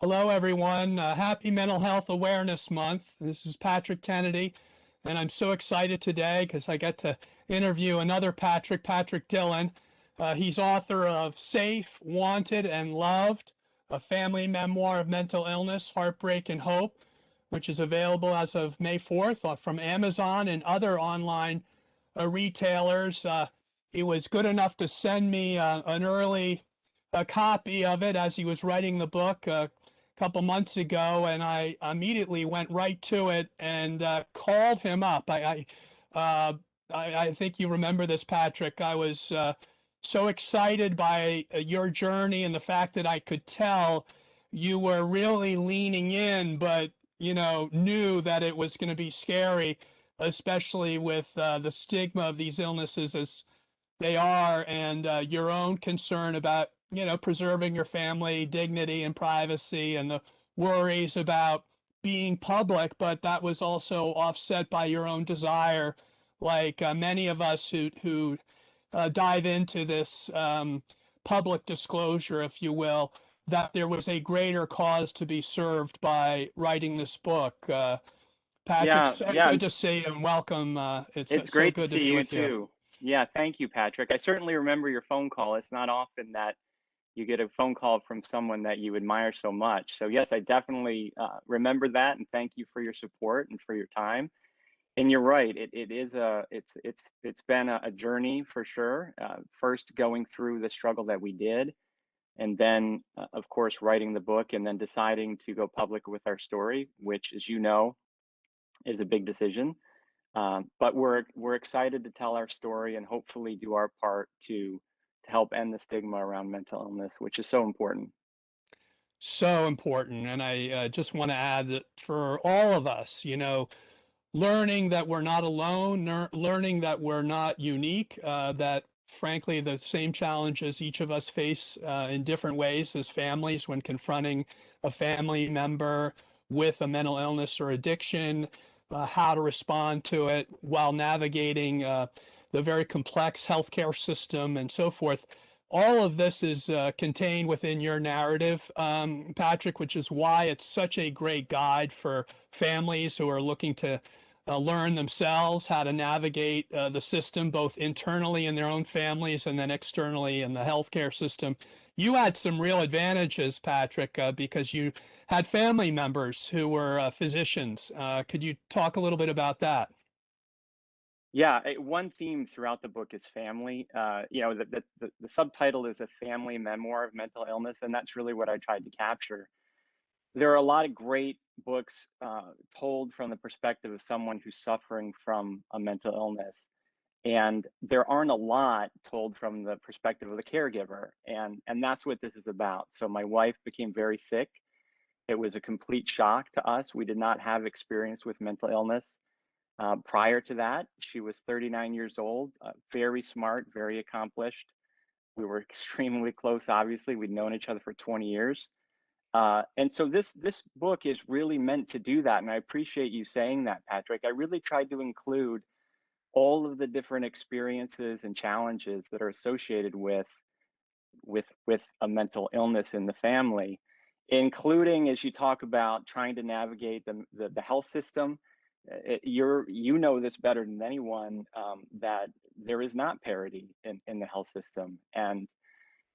Hello, everyone. Happy Mental Health Awareness Month. This is Patrick Kennedy, and I'm so excited today because I get to interview another Patrick, Patrick Dillon. He's author of Safe, Wanted, and Loved, a family memoir of mental illness, heartbreak, and hope, which is available as of May 4th from Amazon and other online retailers. He was good enough to send me an early copy of it as he was writing the book a couple months ago, and I immediately went right to it and called him up. I think you remember this, Patrick. I was so excited by your journey and the fact that I could tell you were really leaning in, but knew that it was going to be scary, especially with the stigma of these illnesses as they are, and your own concern about preserving your family dignity and privacy, and the worries about being public, but that was also offset by your own desire, like many of us who dive into this public disclosure, if you will, that there was a greater cause to be served by writing this book. Patrick, Yeah, so yeah, good to see you and welcome. It's it's so great to good to see be you with you. too. Yeah, thank you, Patrick. I certainly remember your phone call. It's not often that you get a phone call from someone that you admire so much. So yes, I definitely remember that, and thank you for your support and for your time. And you're right. It is it's been a journey for sure. First going through the struggle that we did, and then of course writing the book, and then deciding to go public with our story, which, as you know, is a big decision. But we're excited to tell our story and hopefully do our part to help end the stigma around mental illness, which is so important. So important. And I just want to add that for all of us, learning that we're not alone, learning that we're not unique, that frankly, the same challenges each of us face in different ways as families when confronting a family member with a mental illness or addiction, how to respond to it while navigating the very complex healthcare system and so forth. All of this is contained within your narrative, Patrick, which is why it's such a great guide for families who are looking to learn themselves how to navigate the system, both internally in their own families and then externally in the healthcare system. You had some real advantages, Patrick, because you had family members who were physicians. Could you talk a little bit about that? Yeah, one theme throughout the book is family. The subtitle is a family memoir of mental illness, and that's really what I tried to capture. There are a lot of great books told from the perspective of someone who's suffering from a mental illness, and there aren't a lot told from the perspective of the caregiver, and that's what this is about. So my wife became very sick. It was a complete shock to us. We did not have experience with mental illness. Prior to that, she was 39 years old, very smart, very accomplished. We were extremely close, obviously. We'd known each other for 20 years. And so this book is really meant to do that. And I appreciate you saying that, Patrick. I really tried to include all of the different experiences and challenges that are associated with a mental illness in the family, including, as you talk about trying to navigate the health system. You know this better than anyone, that there is not parity in the health system. And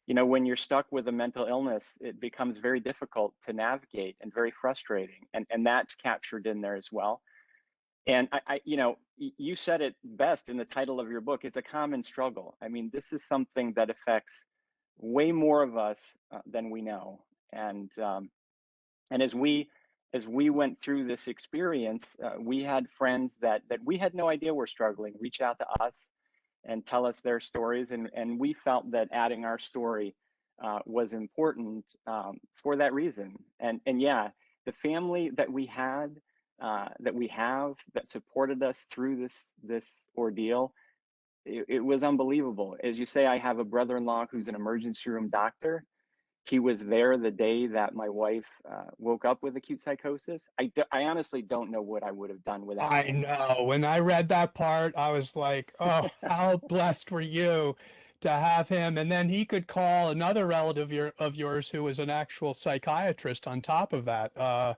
when you're stuck with a mental illness, it becomes very difficult to navigate and very frustrating. And that's captured in there as well. And you said it best in the title of your book. It's a common struggle. I mean, this is something that affects way more of us than we know. And as we went through this experience, we had friends that we had no idea were struggling reach out to us and tell us their stories, and we felt that adding our story was important for that reason. And yeah, the family that we had, that we have, that supported us through this ordeal, it was unbelievable. As you say, I have a brother-in-law who's an emergency room doctor. He was there the day that my wife woke up with acute psychosis. I honestly don't know what I would have done without I him. know. When I read that part, I was like, oh, how blessed were you to have him, and then he could call another relative of yours who was an actual psychiatrist on top of that.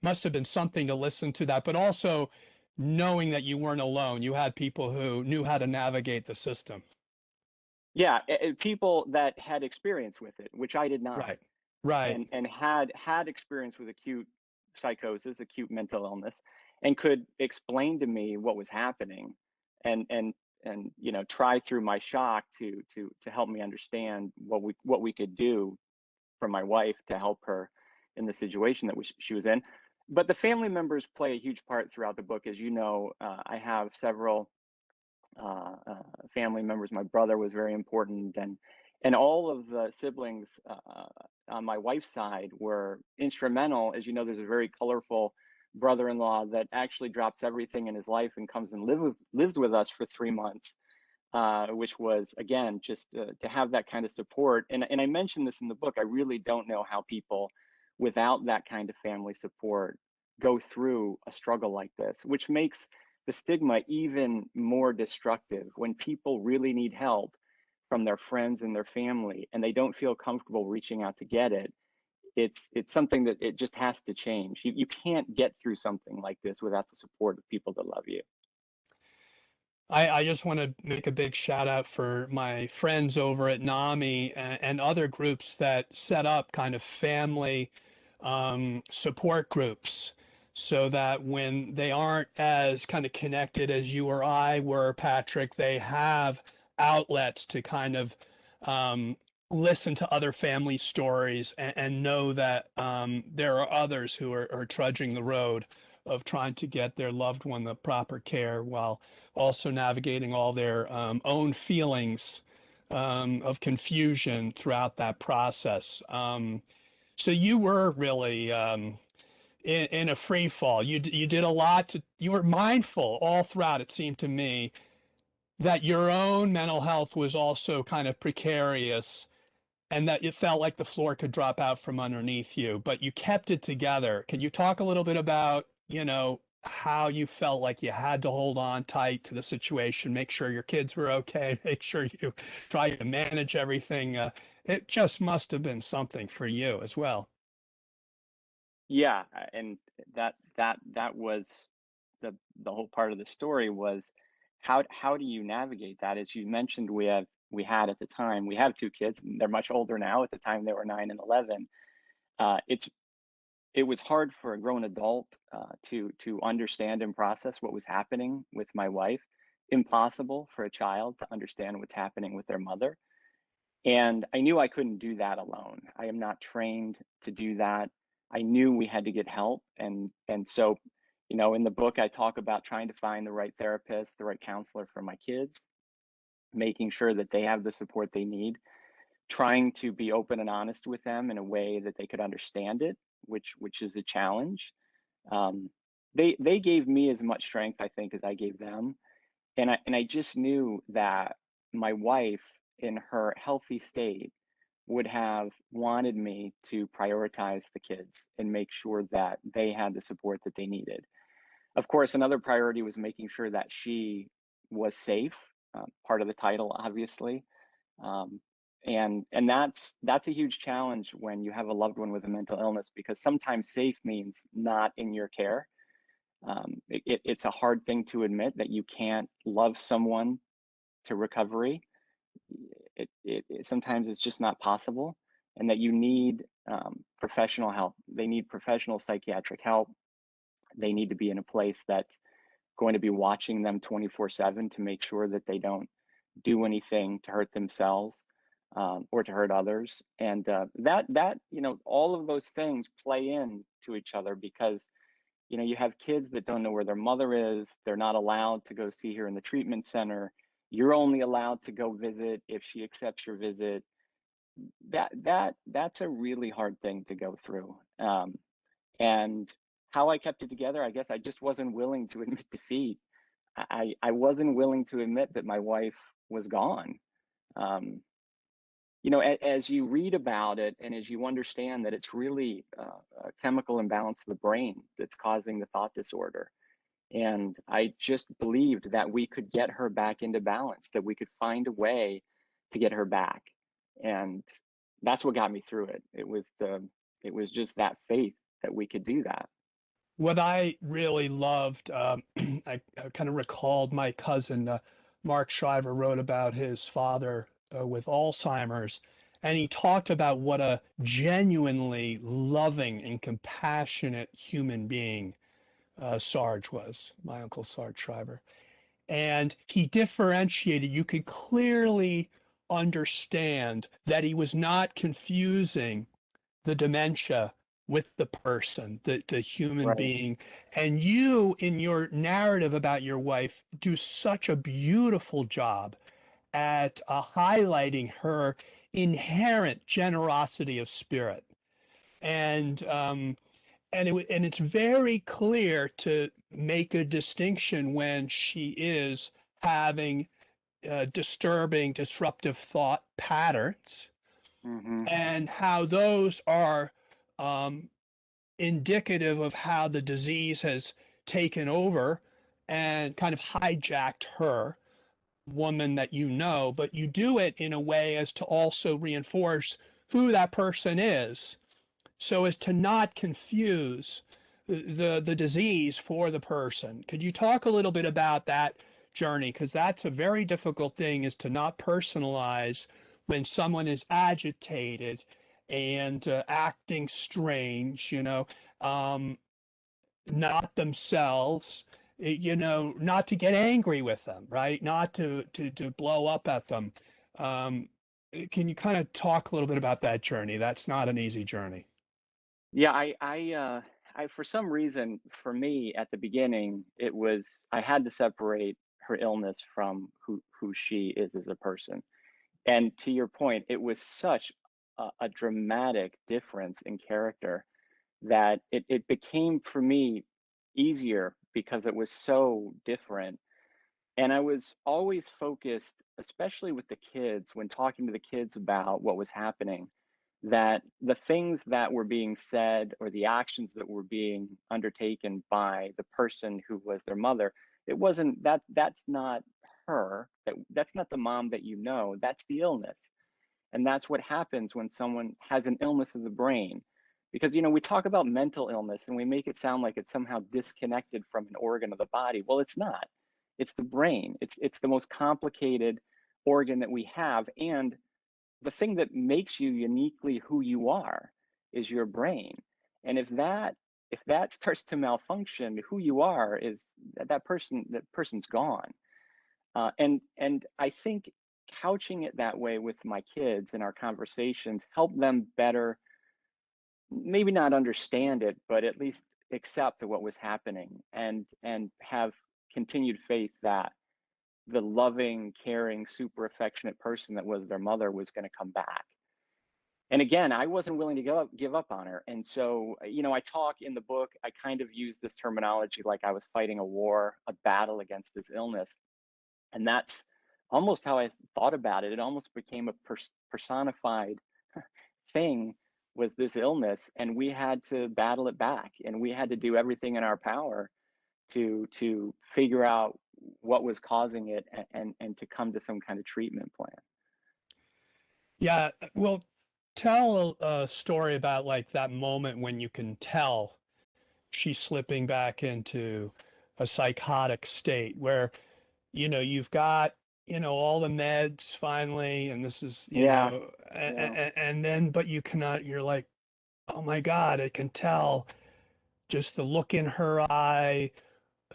Must have been something to listen to that, but also knowing that you weren't alone. You had people who knew how to navigate the system. Yeah, people that had experience with it, which I did not, Right. Right. and had experience with acute psychosis, acute mental illness, and could explain to me what was happening, and try through my shock to help me understand what we could do for my wife to help her in the situation that she was in. But the family members play a huge part throughout the book. As you know, I have several family members. My brother was very important, and all of the siblings on my wife's side were instrumental. As you know, there's a very colorful brother-in-law that actually drops everything in his life and comes and lives with us for 3 months, which was, again, just to have that kind of support. And I mentioned this in the book. I really don't know how people without that kind of family support go through a struggle like this, which makes the stigma even more destructive. When people really need help from their friends and their family and they don't feel comfortable reaching out to get it, it's something that it just has to change. You can't get through something like this without the support of people that love you. I just want to make a big shout out for my friends over at NAMI and other groups that set up kind of family support groups so that when they aren't as kind of connected as you or I were, Patrick, they have outlets to kind of um, listen to other family stories and know that there are others who are trudging the road of trying to get their loved one the proper care while also navigating all their own feelings of confusion throughout that process. So you were really in a free fall. You did a lot you were mindful all throughout, it seemed to me, that your own mental health was also kind of precarious and that it felt like the floor could drop out from underneath you, but you kept it together. Can you talk a little bit about, how you felt like you had to hold on tight to the situation, make sure your kids were okay, make sure you try to manage everything? It just must have been something for you as well. Yeah, and that was the whole part of the story was how do you navigate that? As you mentioned, we had at the time, we have two kids, and they're much older now. At the time, they were 9 and 11. It was hard for a grown adult to understand and process what was happening with my wife. Impossible for a child to understand what's happening with their mother. And I knew I couldn't do that alone. I am not trained to do that. I knew we had to get help. And so, in the book, I talk about trying to find the right therapist, the right counselor for my kids, making sure that they have the support they need, trying to be open and honest with them in a way that they could understand it, which is a challenge. Um, they gave me as much strength, I think, as I gave them. And I just knew that my wife, in her healthy state, would have wanted me to prioritize the kids and make sure that they had the support that they needed. Of course, another priority was making sure that she was safe, part of the title, obviously. Um, and that's a huge challenge when you have a loved one with a mental illness, because sometimes safe means not in your care. It's a hard thing to admit that you can't love someone to recovery. It sometimes it's just not possible, and that you need professional help. They need professional psychiatric help. They need to be in a place that's going to be watching them 24/7 to make sure that they don't do anything to hurt themselves, or to hurt others. And that all of those things play in to each other, because you have kids that don't know where their mother is. They're not allowed to go see her in the treatment center. You're only allowed to go visit if she accepts your visit. That's a really hard thing to go through. And how I kept it together, I guess I just wasn't willing to admit defeat. I wasn't willing to admit that my wife was gone. Um, as you read about it and as you understand that it's really a chemical imbalance of the brain that's causing the thought disorder. And I just believed that we could get her back into balance, that we could find a way to get her back. And that's what got me through it. It was just that faith that we could do that. What I really loved, I kind of recalled my cousin, Mark Shriver, wrote about his father with Alzheimer's, and he talked about what a genuinely loving and compassionate human being Sarge was, my Uncle Sarge Shriver. And he differentiated, you could clearly understand that he was not confusing the dementia with the person, the human Right. being. And you, in your narrative about your wife, do such a beautiful job at highlighting her inherent generosity of spirit. And and it's very clear to make a distinction when she is having disturbing, disruptive thought patterns, Hmm. and how those are um, indicative of how the disease has taken over and kind of hijacked her, woman that you know, but you do it in a way as to also reinforce who that person is so as to not confuse the disease for the person. Could you talk a little bit about that journey? Because that's a very difficult thing, is to not personalize when someone is agitated and acting strange, um, not themselves, not to get angry with them, right? Not to blow up at them. Um, can you kind of talk a little bit about that journey? That's not an easy journey. Yeah, for some reason, for me at the beginning, I had to separate her illness from who she is as a person. And to your point, it was such a dramatic difference in character that it became for me easier because it was so different. And I was always focused, especially with the kids, when talking to the kids about what was happening, that the things that were being said or the actions that were being undertaken by the person who was their mother, it wasn't that's not her, that's not the mom that you know, that's the illness. And that's what happens when someone has an illness of the brain. Because, we talk about mental illness and we make it sound like it's somehow disconnected from an organ of the body. Well, it's not. It's the brain. It's the most complicated organ that we have. And the thing that makes you uniquely who you are is your brain. And if that starts to malfunction, who you are is that person's gone. And I think couching it that way with my kids in our conversations help them better, maybe not understand it, but at least accept what was happening and have continued faith that the loving, caring, super affectionate person that was their mother was going to come back. And again, I wasn't willing to give up on her. And so, I talk in the book, I kind of use this terminology like I was fighting a war, a battle against this illness. And that's almost how I thought about it. It almost became a personified thing, was this illness, and we had to battle it back, and we had to do everything in our power to figure out what was causing it, and to come to some kind of treatment plan. Yeah, well, tell a story about like that moment when you can tell she's slipping back into a psychotic state where, you've got, all the meds finally, and this is, Yeah, yeah. and then, but you cannot, you're like, oh my God, I can tell just the look in her eye,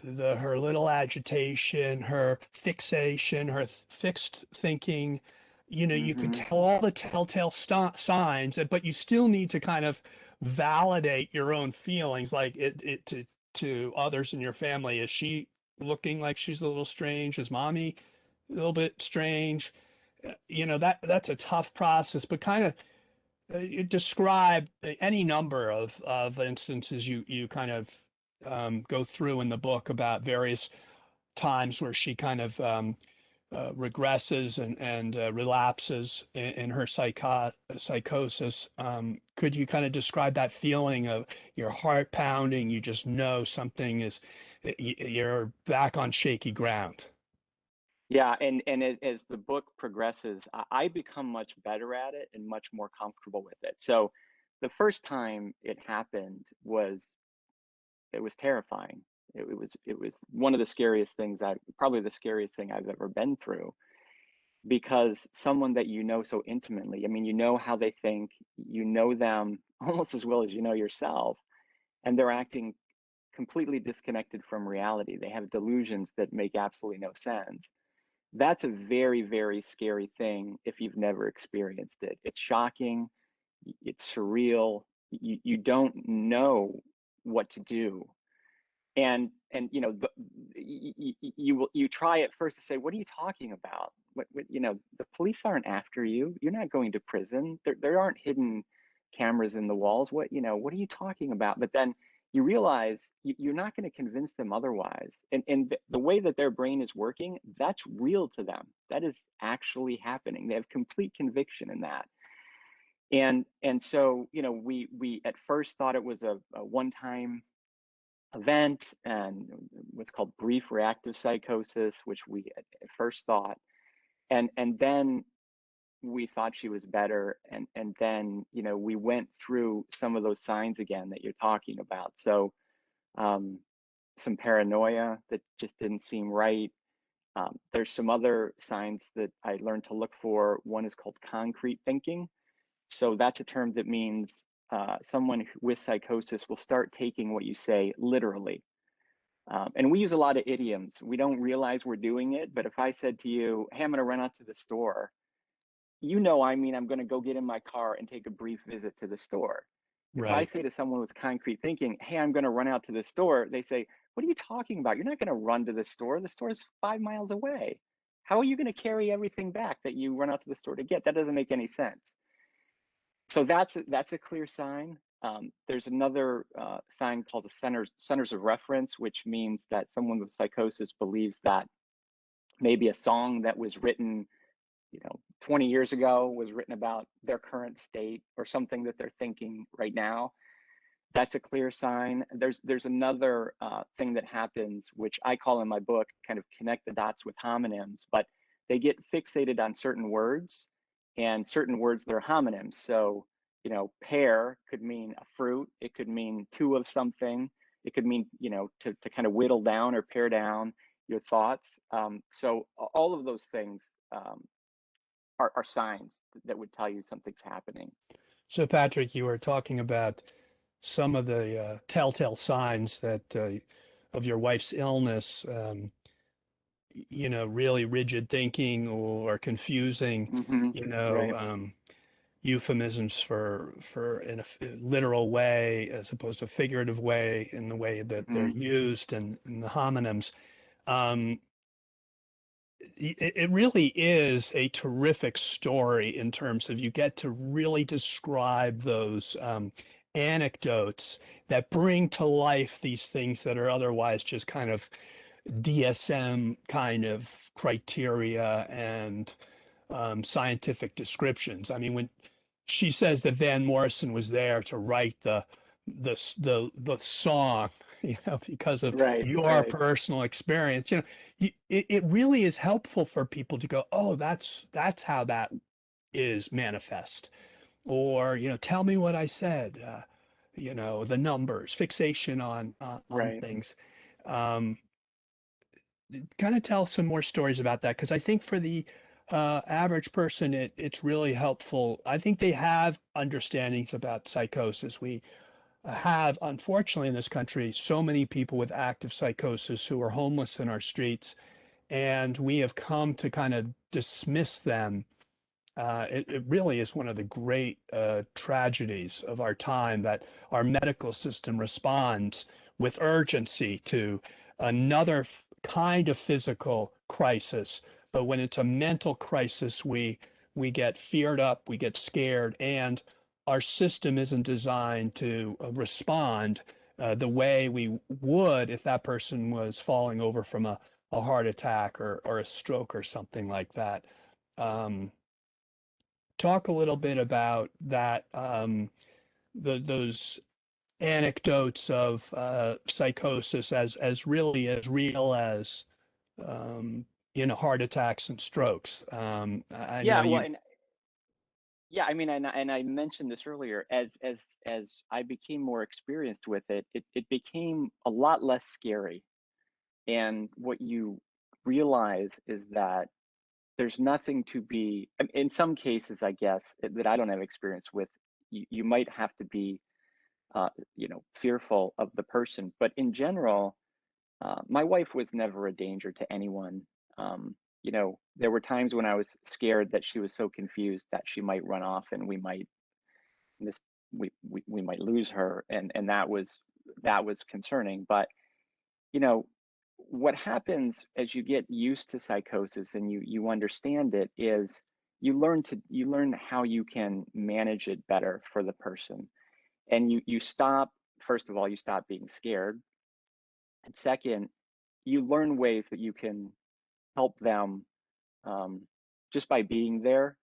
her little agitation, her fixation, her fixed thinking. You could Hmm. tell all the telltale signs, but you still need to kind of validate your own feelings, like it to others in your family. Is she looking like she's a little strange? Is mommy a little bit strange? That's a tough process, but kind of you describe any number of instances you kind of go through in the book about various times where she kind of regresses and relapses in her psychosis. Could you kind of describe that feeling of your heart pounding? You just know something is, you're back on shaky ground. Yeah, and as the book progresses, I become much better at it and much more comfortable with it. So the first time it happened it was terrifying. It was one of the scariest things probably the scariest thing I've ever been through, because someone that you know so intimately, I mean, you know how they think, you know them almost as well as you know yourself, and they're acting completely disconnected from reality. They have delusions that make absolutely no sense. That's a very, very scary thing if you've never experienced it. It's shocking, it's surreal. You don't know what to do. And you try at first to say, what are you talking about? The police aren't after you. You're not going to prison. There aren't hidden cameras in the walls. What are you talking about? But then you realize you're not going to convince them otherwise. And the way that their brain is working, that's real to them. That is actually happening. They have complete conviction in that. And so, we at first thought it was a one-time event and what's called brief reactive psychosis, which we at first thought. And then we thought she was better. And then, we went through some of those signs again that you're talking about. So some paranoia that just didn't seem right. There's some other signs that I learned to look for. One is called concrete thinking. So that's a term that means someone with psychosis will start taking what you say literally. And we use a lot of idioms. We don't realize we're doing it, but if I said to you, hey, I'm going to run out to the store, I mean, I'm going to go get in my car and take a brief visit to the store. If I Right. say to someone with concrete thinking, hey, I'm going to run out to the store, they say, what are you talking about? You're not going to run to the store. The store is 5 miles away. How are you going to carry everything back that you run out to the store to get? That doesn't make any sense. So that's a clear sign. There's another sign called the centers of reference, which means that someone with psychosis believes that maybe a song that was written, 20 years ago was written about their current state or something that they're thinking right now. That's a clear sign. There's another thing that happens, which I call in my book, kind of connect the dots with homonyms, but they get fixated on certain words, and certain words, they're homonyms. So, pear could mean a fruit. It could mean two of something. It could mean, to kind of whittle down or pare down your thoughts. So all of those things are signs that would tell you something's happening. So, Patrick, you were talking about some of the telltale signs that of your wife's illness, really rigid thinking or confusing, Mm-hmm. you know, Right. euphemisms for in a literal way as opposed to figurative way in the way that they're Mm-hmm. used and the homonyms. Um, it really is a terrific story in terms of you get to really describe those anecdotes that bring to life these things that are otherwise just kind of DSM kind of criteria and scientific descriptions. I mean, when she says that Van Morrison was there to write the song, because of Right. your Right. personal experience, it really is helpful for people to go, oh, that's how that is manifest, or tell me what I said, the numbers, fixation on Right. things. Um, Kind of tell some more stories about that because I think for the average person, it's really helpful. I think they have understandings about psychosis. We have, unfortunately, in this country, so many people with active psychosis who are homeless in our streets, and we have come to kind of dismiss them. It really is one of the great tragedies of our time that our medical system responds with urgency to another kind of physical crisis. But when it's a mental crisis, we get feared up, we get scared, and our system isn't designed to respond the way we would if that person was falling over from a heart attack or a stroke or something like that. Um, Talk a little bit about that, those anecdotes of psychosis as really as real as um, heart attacks and strokes. I know Yeah, well, you. and yeah, I mean, and I mentioned this earlier. As I became more experienced with it, it became a lot less scary. And what you realize is that there's nothing to be. In some cases, I guess that I don't have experience with. You might have to be, fearful of the person, but in general, my wife was never a danger to anyone. There were times when I was scared that she was so confused that she might run off and this we might lose her, and that was concerning. But you know, what happens as you get used to psychosis and you understand it is you learn how you can manage it better for the person, and you stop. First of all, you stop being scared, and second, you learn ways that you can help them, um, just by being there,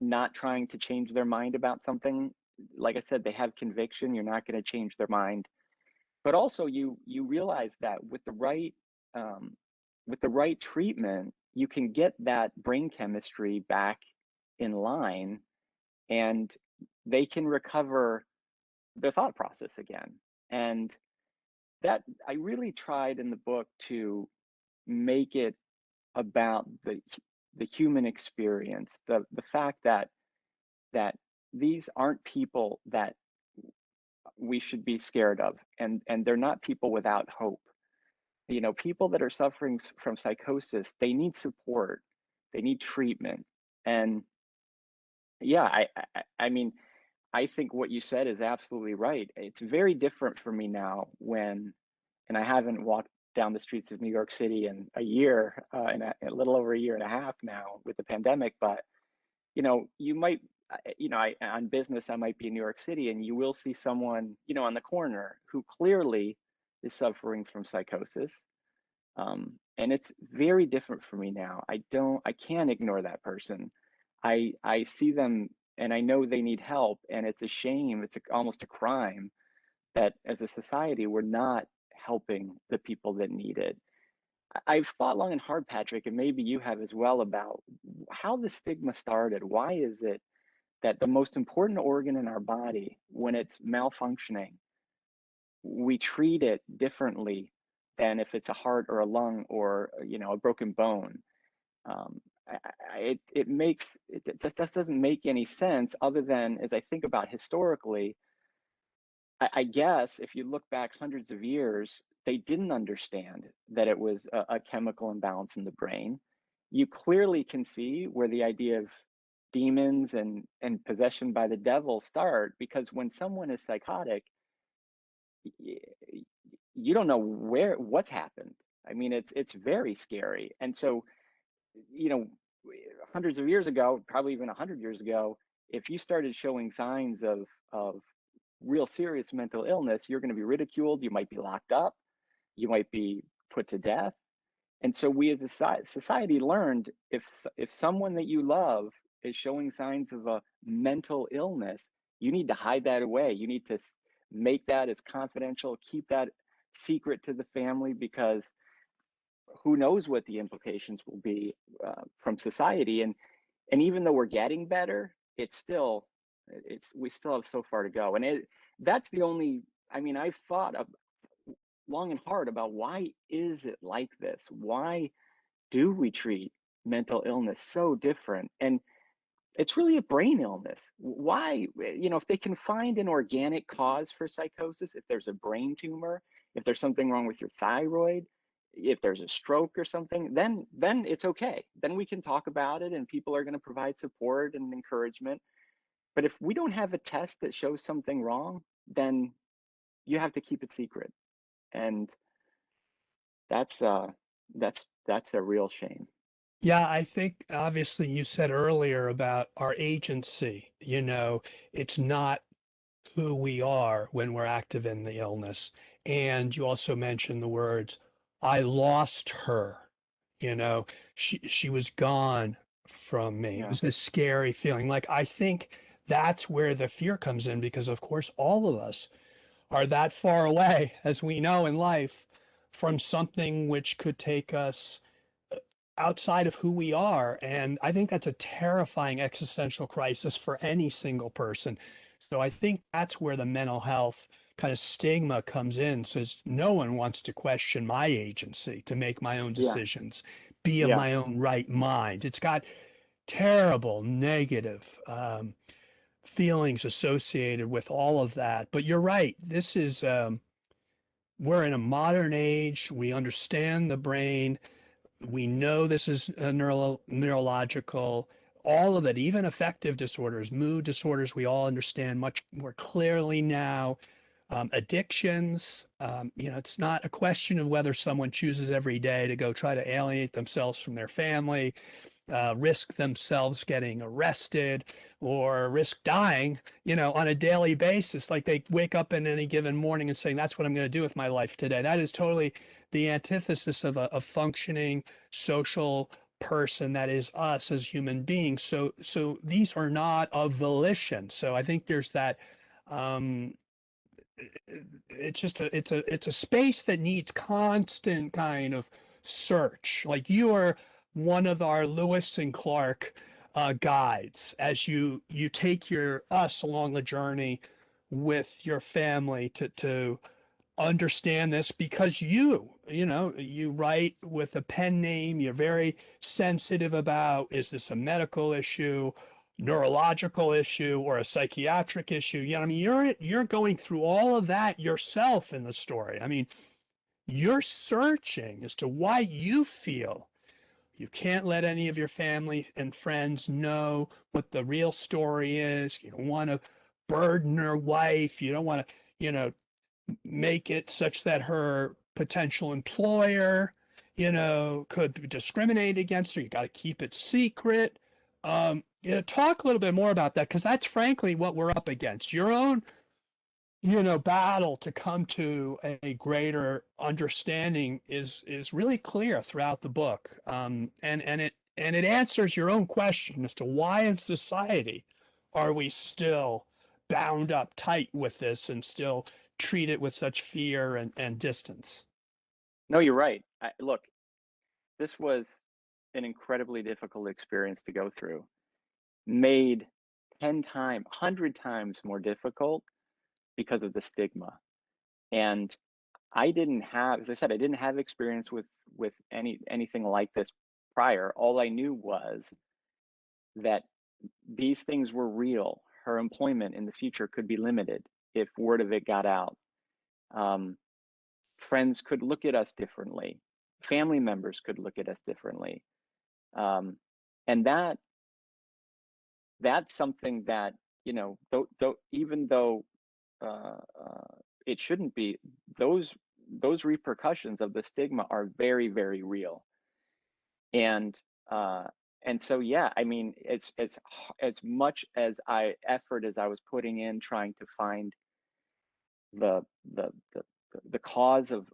not trying to change their mind about something. Like I said, they have conviction. You're not going to change their mind, but also you realize that um, with the right treatment, you can get that brain chemistry back in line, and they can recover their thought process again. And that I really tried in the book to make it about the human experience, the fact that these aren't people that we should be scared of, and they're not people without hope. People that are suffering from psychosis, they need support, they need treatment. And yeah, I mean, I think what you said is absolutely right. It's very different for me now and I haven't walked down the streets of New York City in a year, and a little over a year and a half now with the pandemic. But you might, on business, I might be in New York City, and you will see someone, on the corner who clearly is suffering from psychosis. And it's very different for me now. I can't ignore that person. I see them and I know they need help, and it's a shame. It's almost a crime that as a society we're not helping the people that need it. I've thought long and hard, Patrick, and maybe you have as well, about how the stigma started. Why is it that the most important organ in our body, when it's malfunctioning, we treat it differently than if it's a heart or a lung or a broken bone? Um, it just doesn't make any sense, other than, as I think about historically, I guess if you look back hundreds of years, they didn't understand that it was a chemical imbalance in the brain. You clearly can see where the idea of demons and possession by the devil start, because when someone is psychotic, you don't know what's happened. I mean, it's very scary. And so, you know, hundreds of years ago, probably even 100 years ago, if you started showing signs of real serious mental illness, you're going to be ridiculed. You might be locked up. You might be put to death. And so we as a society learned, if someone that you love is showing signs of a mental illness, you need to hide that away. You need to make that as confidential, keep that secret to the family, because who knows what the implications will be, from society. And even though we're getting better, we still have so far to go. And that's the only, I mean, I've thought of long and hard about, why is it like this? Why do we treat mental illness so different? And it's really a brain illness. Why, if they can find an organic cause for psychosis, if there's a brain tumor, if there's something wrong with your thyroid, if there's a stroke or something, then it's okay. Then we can talk about it, and people are going to provide support and encouragement. But if we don't have a test that shows something wrong, then you have to keep it secret. And that's that's a real shame. Yeah, I think obviously you said earlier about our agency. It's not who we are when we're active in the illness. And you also mentioned the words, I lost her. You know, she was gone from me. It Yeah. was this scary feeling. Like, I think that's where the fear comes in, because of course all of us are that far away, as we know in life, from something which could take us outside of who we are. And I think that's a terrifying existential crisis for any single person. So I think that's where the mental health kind of stigma comes in. Says no one wants to question my agency to make my own Yeah, decisions, be of yeah. my own right mind. It's got terrible negative feelings associated with all of that. But you're right. This is we're in a modern age. We understand the brain. We know this is a neurological, all of it, even affective disorders, mood disorders, we all understand much more clearly now. Addictions, it's not a question of whether someone chooses every day to go try to alienate themselves from their family, risk themselves getting arrested or risk dying, on a daily basis. Like they wake up in any given morning and saying, that's what I'm going to do with my life today. That is totally the antithesis of a functioning social person that is us as human beings. So these are not of volition. So I think there's that um, it's just it's a space that needs constant kind of search. Like you are one of our Lewis and Clark guides as you take your us along the journey with your family to understand this because you write with a pen name. You're very sensitive about, is this a medical issue, neurological issue, or a psychiatric issue? I mean, you're going through all of that yourself in the story. I mean, you're searching as to why you feel you can't let any of your family and friends know what the real story is. You don't want to burden her wife. You don't want to, make it such that her potential employer, could discriminate against her. You got to keep it secret. Talk a little bit more about that because that's frankly what we're up against. Your own, battle to come to a greater understanding is really clear throughout the book, and it answers your own question as to why in society are we still bound up tight with this and still treat it with such fear and distance. No, you're right. Look, this was an incredibly difficult experience to go through, made 10 times, 100 times more difficult because of the stigma. And I didn't have, as I said, I didn't have experience with anything like this prior. All I knew was that these things were real. Her employment in the future could be limited if word of it got out. Um, Friends could look at us differently. Family members could look at us differently. Um, and that's something that, even though it shouldn't be, those those repercussions of the stigma are very, very real. And uh, and so yeah, I mean, as much effort as I was putting in trying to find the the the the cause of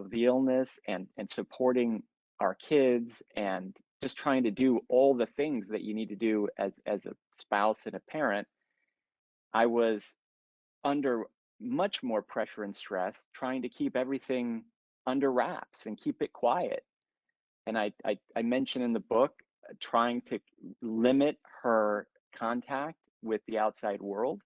the illness and supporting our kids and just trying to do all the things that you need to do as a spouse and a parent, I was under much more pressure and stress trying to keep everything under wraps and keep it quiet. And I mentioned in the book trying to limit her contact with the outside world.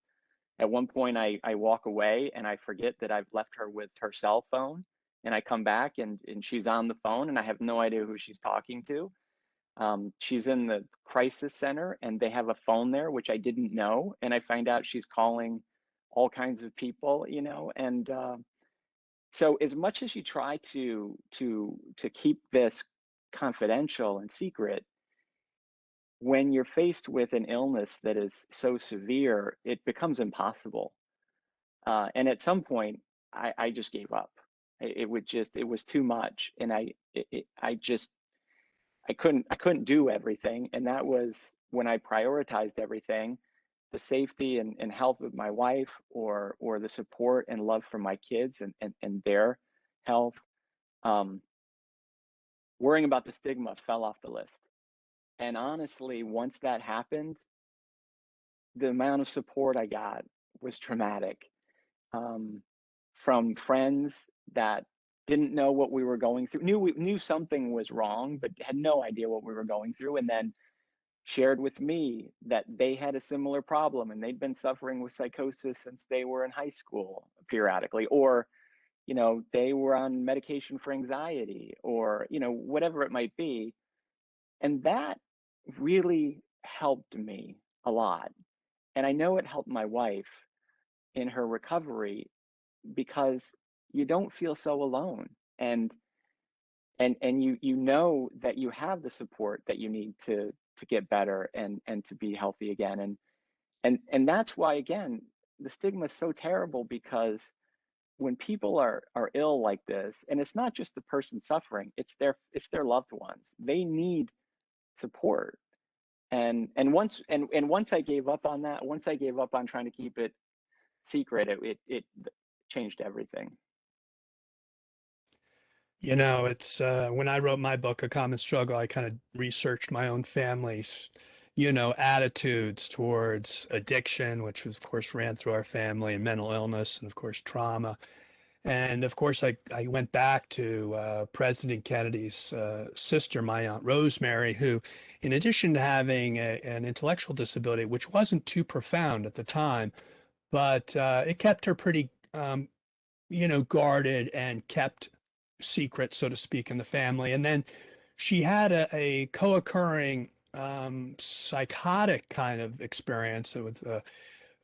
At one point, I walk away and I forget that I've left her with her cell phone. And I come back and she's on the phone and I have no idea who she's talking to. She's in the crisis center and they have a phone there, which I didn't know. And I find out she's calling all kinds of people, and so as much as you try to keep this confidential and secret, when you're faced with an illness that is so severe, it becomes impossible. And at some point, I just gave up. It was too much, and I couldn't do everything, and that was when I prioritized everything, the safety and health of my wife, or the support and love for my kids and their health. Um, Worrying about the stigma fell off the list. And honestly, once that happened, the amount of support I got was dramatic, um, from friends that didn't know what we were going through, knew something was wrong, but had no idea what we were going through, and then shared with me that they had a similar problem and they'd been suffering with psychosis since they were in high school periodically, or they were on medication for anxiety, or whatever it might be. And that really helped me a lot. And I know it helped my wife in her recovery, because you don't feel so alone. And you know that you have the support that you need to get better and to be healthy again. And that's why, again, the stigma is so terrible, because when people are ill like this, and it's not just the person suffering, it's their loved ones, they need support. And once I gave up on that, once I gave up on trying to keep it secret, it changed everything. It's when I wrote my book, A Common Struggle, I kind of researched my own family's, attitudes towards addiction, which was, of course, ran through our family, and mental illness, and of course, trauma. And of course, I went back to President Kennedy's sister, my Aunt Rosemary, who, in addition to having an intellectual disability, which wasn't too profound at the time, but it kept her pretty, guarded and kept secret, so to speak, in the family. And then she had a co-occurring psychotic kind of experience with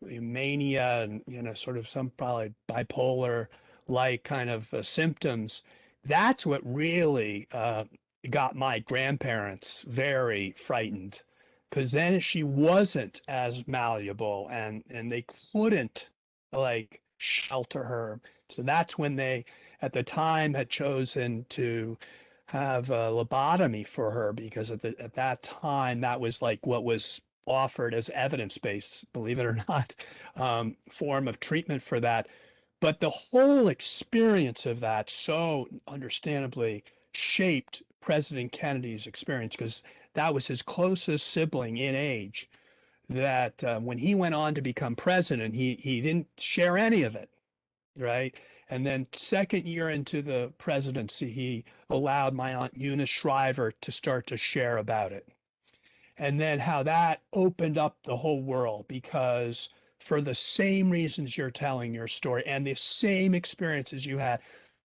mania and sort of some probably bipolar like kind of symptoms. That's what really got my grandparents very frightened, because then she wasn't as malleable, and they couldn't like shelter her. So that's when they at the time had chosen to have a lobotomy for her, because at that time that was like what was offered as evidence-based, believe it or not, form of treatment for that. But the whole experience of that so understandably shaped President Kennedy's experience, because that was his closest sibling in age. That when he went on to become president, he didn't share any of it, right? And then second year into the presidency, he allowed my Aunt Eunice Shriver to start to share about it. And then how that opened up the whole world, because for the same reasons you're telling your story and the same experiences you had,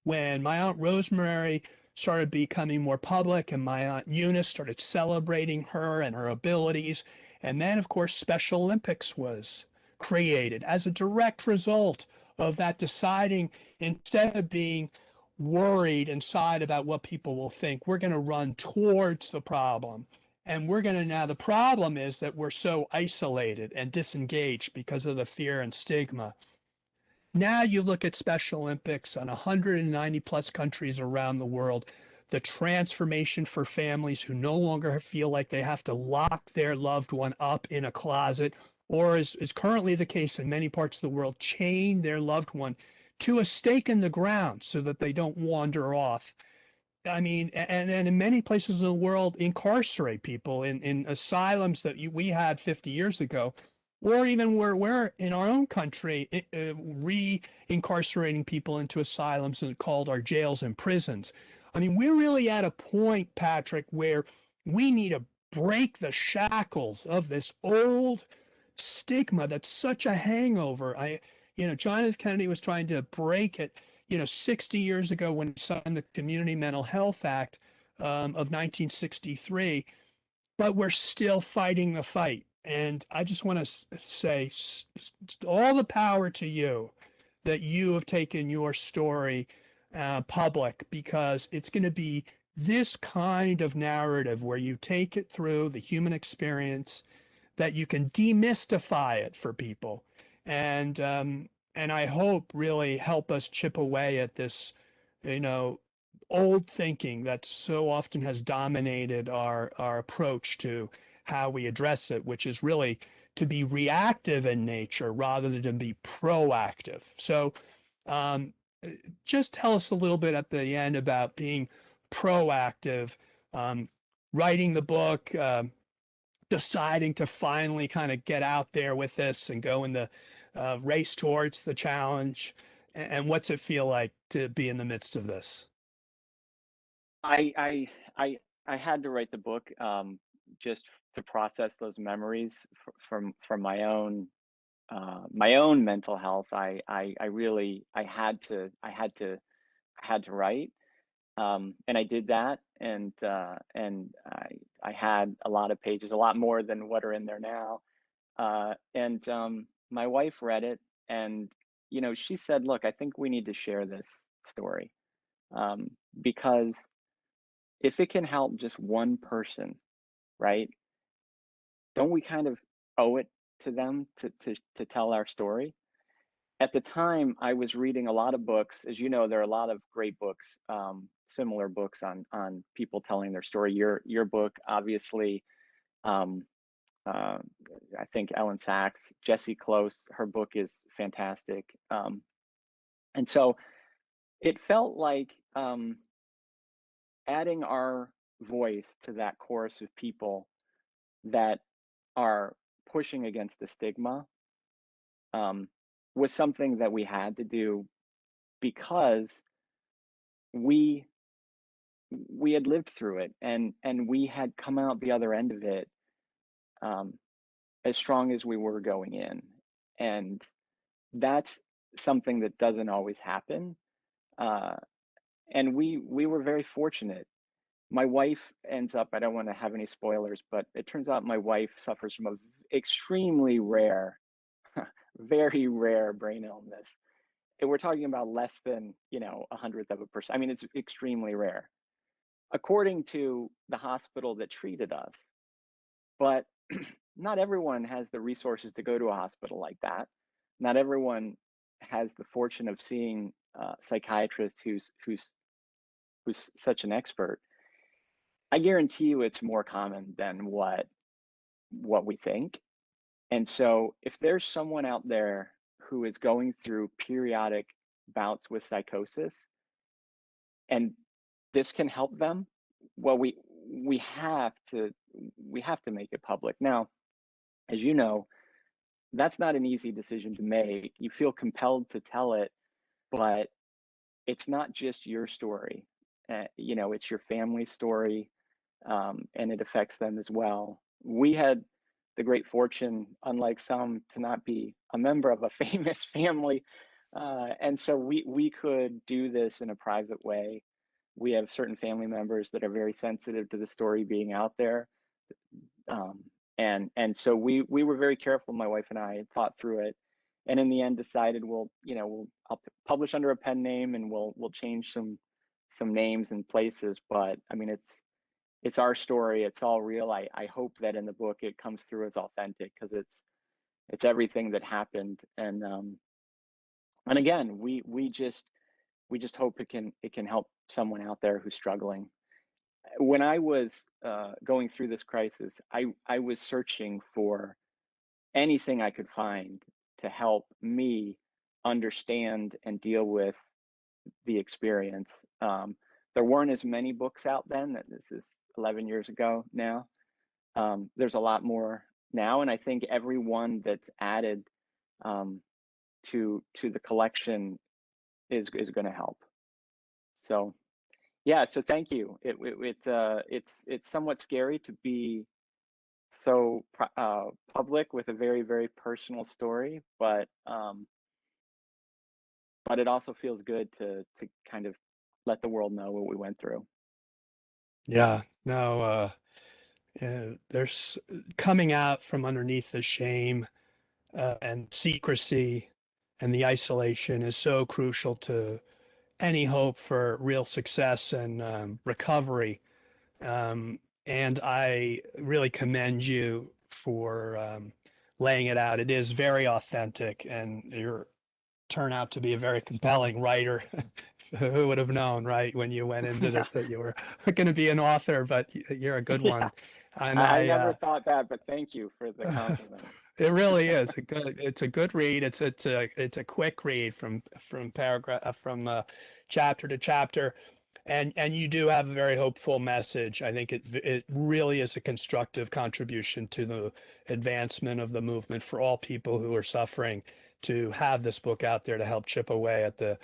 when my Aunt Rosemary started becoming more public and my Aunt Eunice started celebrating her and her abilities, and then of course Special Olympics was created as a direct result of that, deciding instead of being worried inside about what people will think, we're going to run towards the problem. And we're going to now, the problem is that we're so isolated and disengaged because of the fear and stigma. Now you look at Special Olympics on 190 plus countries around the world, the transformation for families who no longer feel like they have to lock their loved one up in a closet, or is currently the case in many parts of the world, chain their loved one to a stake in the ground so that they don't wander off. I mean, and in many places in the world, incarcerate people in asylums that we had 50 years ago, or even where we're in our own country, re-incarcerating people into asylums and called our jails and prisons. I mean, we're really at a point, Patrick, where we need to break the shackles of this old stigma that's such a hangover. John F. Kennedy was trying to break it 60 years ago when he signed the Community Mental Health Act of 1963, but we're still fighting the fight. And I just want to say all the power to you that you have taken your story public, because it's going to be this kind of narrative where you take it through the human experience, that you can demystify it for people. And I hope really help us chip away at this, old thinking that so often has dominated our approach to how we address it, which is really to be reactive in nature rather than to be proactive. So um, just tell us a little bit at the end about being proactive, um, writing the book, deciding to finally kind of get out there with this and go in the race towards the challenge, And what's it feel like to be in the midst of this? I I I I had to write the book just to process those memories from my own mental health. I really I had to write, and I did that, and I had a lot of pages, a lot more than what are in there now. And My wife read it, and she said, "Look, I think we need to share this story, um, because if it can help just one person, right? Don't we kind of owe it to them to tell our story?" At the time, I was reading a lot of books. As you know, there are a lot of great books, similar books on people telling their story. Your book, obviously, um, uh, I think Ellen Sachs, Jessie Close, her book is fantastic. And so it felt like adding our voice to that chorus of people that are pushing against the stigma, um, was something that we had to do because we we had lived through it, and we had come out the other end of it, um, as strong as we were going in, and that's something that doesn't always happen. Uh, and we were very fortunate. My wife ends up, I don't want to have any spoilers, but it turns out my wife suffers from a extremely rare, very rare brain illness. And we're talking about less than, a hundredth of a percent. I mean, it's extremely rare, according to the hospital that treated us. But not everyone has the resources to go to a hospital like that. Not everyone has the fortune of seeing a psychiatrist who's such an expert. I guarantee you it's more common than what we think. And so if there's someone out there who is going through periodic bouts with psychosis and this can help them, well, we have to we have to make it public. Now, as you know, that's not an easy decision to make. You feel compelled to tell it, but it's not just your story. It's your family's story, and it affects them as well. We had the great fortune, unlike some, to not be a member of a famous family, and so we could do this in a private way. We have certain family members that are very sensitive to the story being out there, um, and so we were very careful. My wife and I thought through it, and in the end decided I'll publish under a pen name, and we'll change some names and places. But I mean, it's our story. It's all real. I hope that in the book it comes through as authentic because it's everything that happened. And again, we just hope it can help someone out there who's struggling. When I was going through this crisis, I was searching for anything I could find to help me understand and deal with the experience. There weren't as many books out then. That this is 11 years ago now. There's a lot more now, and I think every one that's added um, to the collection is going to help. So yeah, so thank you. It's somewhat scary to be so public with a very, very personal story, but it also feels good to kind of let the world know what we went through. Yeah, no, there's coming out from underneath the shame and secrecy and the isolation is so crucial to any hope for real success and recovery. And I really commend you for laying it out. It is very authentic, and you turn out to be a very compelling writer. Who would have known, right, when you went into this that you were going to be an author? But you're a good Yeah, one, and I never thought that, but thank you for the compliment. it really is a good. It's a good read. It's a quick read from paragraph from chapter to chapter, and you do have a very hopeful message. I think it really is a constructive contribution to the advancement of the movement for all people who are suffering to have this book out there to help chip away at the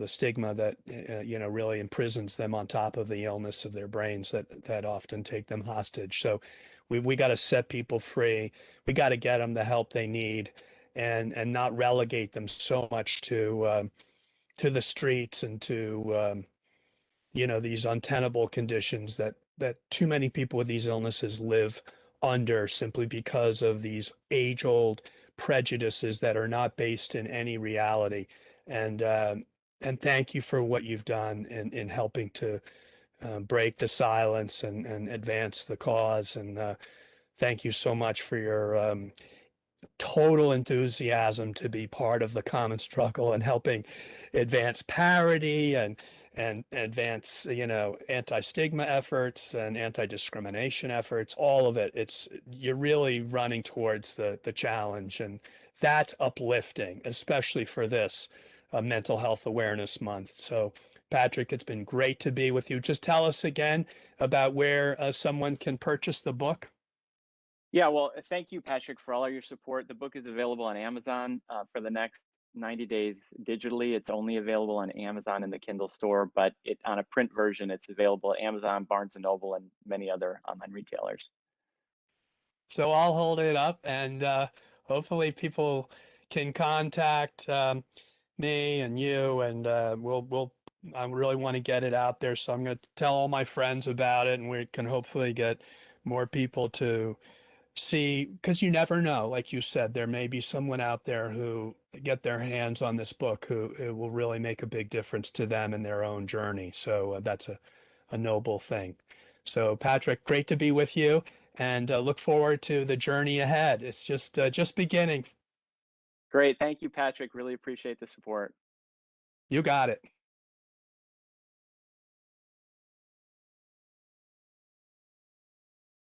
stigma that really imprisons them on top of the illness of their brains that often take them hostage. So we got to set people free. We got to get them the help they need, and not relegate them so much to the streets and to these untenable conditions that too many people with these illnesses live under, simply because of these age-old prejudices that are not based in any reality. And and thank you for what you've done in helping to break the silence and advance the cause. And thank you so much for your total enthusiasm to be part of the common struggle and helping advance parity and advance anti-stigma efforts and anti-discrimination efforts, all of it. You're really running towards the challenge, and that's uplifting, especially for this Mental Health Awareness Month. So Patrick, it's been great to be with you. Just tell us again about where someone can purchase the book. Yeah, well, thank you, Patrick, for all of your support. The book is available on Amazon for the next 90 days digitally. It's only available on Amazon in the Kindle store, but on a print version, it's available at Amazon, Barnes & Noble, and many other online retailers. So I'll hold it up, and hopefully people can contact me and you, and I really want to get it out there. So I'm going to tell all my friends about it, and we can hopefully get more people to see, because you never know. Like you said, there may be someone out there who get their hands on this book who it will really make a big difference to them in their own journey. So that's a noble thing. So Patrick, great to be with you, and look forward to the journey ahead. It's just beginning. Great. Thank you, Patrick. Really appreciate the support. You got it.